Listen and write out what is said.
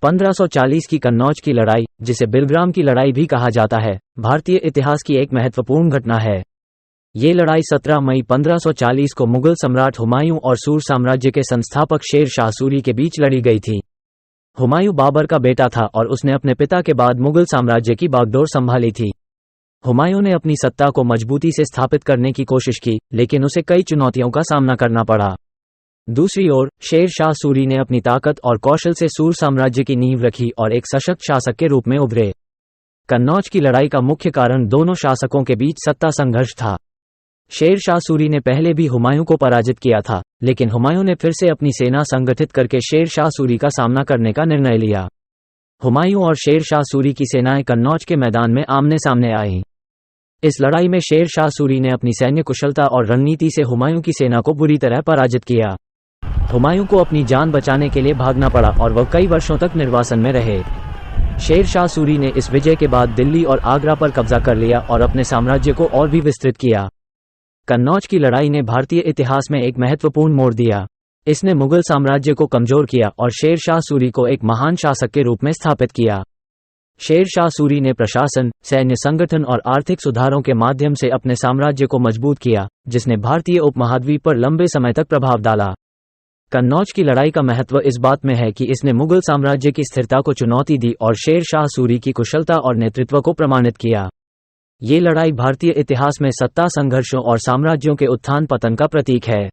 1540 की कन्नौज की लड़ाई, जिसे बिलग्राम की लड़ाई भी कहा जाता है, भारतीय इतिहास की एक महत्वपूर्ण घटना है। ये लड़ाई 17 मई 1540 को मुगल सम्राट हुमायूं और सूर साम्राज्य के संस्थापक शेर शाह सूरी के बीच लड़ी गई थी। हुमायूं बाबर का बेटा था और उसने अपने पिता के बाद मुगल साम्राज्य की बागडोर संभाली थी। हुमायूं ने अपनी सत्ता को मजबूती से स्थापित करने की कोशिश की, लेकिन उसे कई चुनौतियों का सामना करना पड़ा। दूसरी ओर, शेर शाह सूरी ने अपनी ताकत और कौशल से सूर साम्राज्य की नींव रखी और एक सशक्त शासक के रूप में उभरे। कन्नौज की लड़ाई का मुख्य कारण दोनों शासकों के बीच सत्ता संघर्ष था। शेर शाह सूरी ने पहले भी हुमायूं को पराजित किया था, लेकिन हुमायूं ने फिर से अपनी सेना संगठित करके शेर शाह सूरी का सामना करने का निर्णय लिया। हुमायूं और शेर शाह सूरी की सेनाएं कन्नौज के मैदान में आमने सामने आईं। इस लड़ाई में शेर शाह सूरी ने अपनी सैन्य कुशलता और रणनीति से हुमायूं की सेना को बुरी तरह पराजित किया। हुमायूं को अपनी जान बचाने के लिए भागना पड़ा और वह कई वर्षों तक निर्वासन में रहे। शेर शाह सूरी ने इस विजय के बाद दिल्ली और आगरा पर कब्जा कर लिया और अपने साम्राज्य को और भी विस्तृत किया। कन्नौज की लड़ाई ने भारतीय इतिहास में एक महत्वपूर्ण मोड़ दिया। इसने मुगल साम्राज्य को कमजोर किया और शेर शाह सूरी को एक महान शासक के रूप में स्थापित किया। शेर शाह सूरी ने प्रशासन, सैन्य संगठन और आर्थिक सुधारों के माध्यम से अपने साम्राज्य को मजबूत किया, जिसने भारतीय उपमहाद्वीप पर लंबे समय तक प्रभाव डाला। कन्नौज की लड़ाई का महत्व इस बात में है कि इसने मुगल साम्राज्य की स्थिरता को चुनौती दी और शेर शाह सूरी की कुशलता और नेतृत्व को प्रमाणित किया। ये लड़ाई भारतीय इतिहास में सत्ता संघर्षों और साम्राज्यों के उत्थान पतन का प्रतीक है।